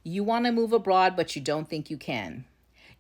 You want to move abroad, but you don't think you can.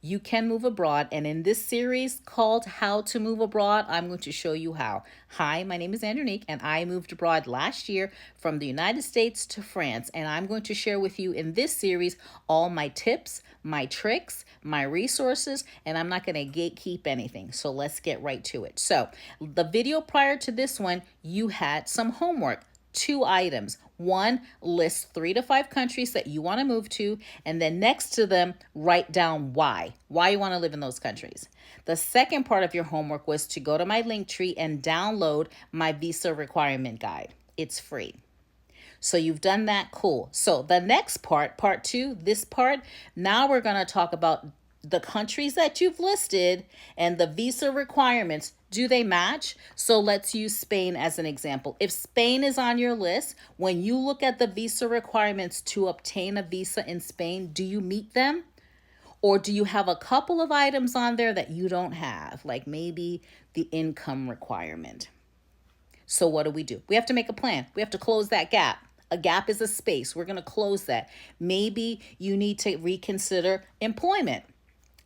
You can move abroad, and in this series called How to Move Abroad, I'm going to show you how. Hi, my name is Andronique, and I moved abroad last year from the United States to France, and I'm going to share with you in this series all my tips, my tricks, my resources, and I'm not going to gatekeep anything. So let's get right to it. So the video prior to this one, you had some homework. 2 items. One, list 3 to 5 countries that you want to move to, and then next to them, write down why you want to live in those countries. The second part of your homework was to go to my Linktree and download my visa requirement guide. It's free. So you've done that, cool. So the next part 2, this part, now we're going to talk about the countries that you've listed and the visa requirements. Do they match? So let's use Spain as an example. If Spain is on your list, when you look at the visa requirements to obtain a visa in Spain, do you meet them? Or do you have a couple of items on there that you don't have, like maybe the income requirement? So what do? We have to make a plan. We have to close that gap. A gap is a space. We're going to close that. Maybe you need to reconsider employment.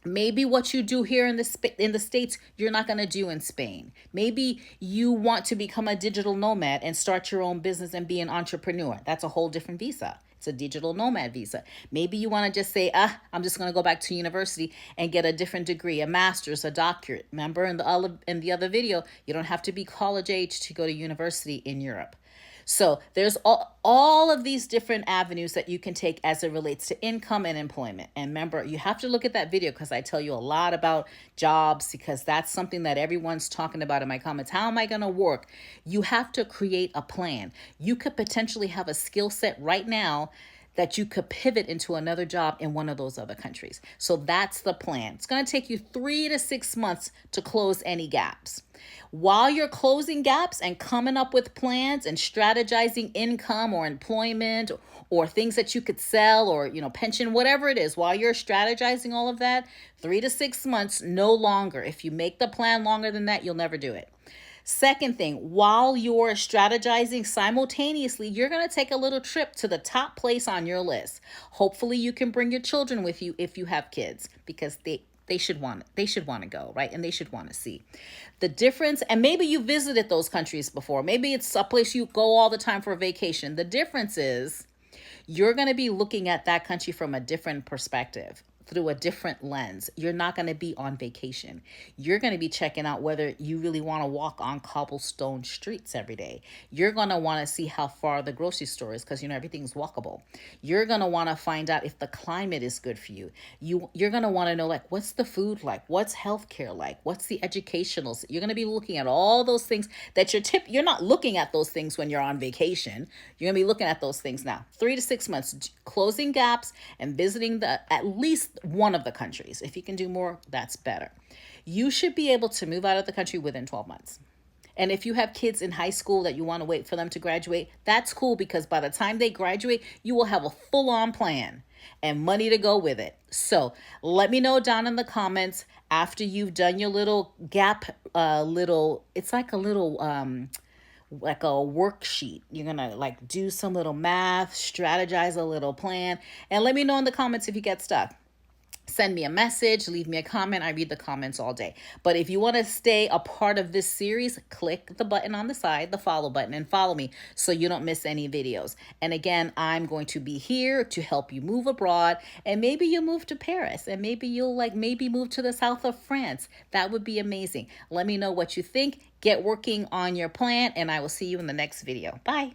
Maybe what you do here in the States, you're not going to do in Spain. Maybe you want to become a digital nomad and start your own business and be an entrepreneur. That's a whole different visa. It's a digital nomad visa. Maybe you want to just say, I'm just going to go back to university and get a different degree, a master's, a doctorate. Remember in the other video, you don't have to be college age to go to university in Europe. So there's all of these different avenues that you can take as it relates to income and employment. And remember, you have to look at that video because I tell you a lot about jobs, because that's something that everyone's talking about in my comments. How am I going to work? You have to create a plan. You could potentially have a skill set right now that you could pivot into another job in one of those other countries. So that's the plan. It's going to take you 3 to 6 months to close any gaps. While you're closing gaps and coming up with plans and strategizing income or employment or things that you could sell or, pension, whatever it is, while you're strategizing all of that, 3 to 6 months, no longer. If you make the plan longer than that, you'll never do it. Second thing, while you're strategizing simultaneously, you're going to take a little trip to the top place on your list. Hopefully you can bring your children with you if you have kids, because they should want to go, right? And they should want to see the difference. And maybe you visited those countries before. Maybe it's a place you go all the time for a vacation. The difference is you're going to be looking at that country from a different perspective, through a different lens. You're not going to be on vacation. You're going to be checking out whether you really want to walk on cobblestone streets every day. You're going to want to see how far the grocery store is, because everything's walkable. You're going to want to find out if the climate is good for you. You're going to want to know, like, what's the food like? What's healthcare like? What's the educational? You're going to be looking at all those things that you're not looking at those things when you're on vacation. You're going to be looking at those things now. 3 to 6 months, closing gaps and visiting at least one of the countries. If you can do more, that's better. You should be able to move out of the country within 12 months. And if you have kids in high school that you want to wait for them to graduate, that's cool, because by the time they graduate, you will have a full-on plan and money to go with it. So let me know down in the comments after you've done your little gap, it's like a little, like a worksheet. You're gonna do some little math, strategize a little plan, and let me know in the comments if you get stuck. Send me a message, leave me a comment. I read the comments all day. But if you want to stay a part of this series, click the button on the side, the follow button, and follow me so you don't miss any videos. And again, I'm going to be here to help you move abroad, and maybe you'll move to Paris, and maybe you'll maybe move to the south of France. That would be amazing. Let me know what you think. Get working on your plan, and I will see you in the next video. Bye.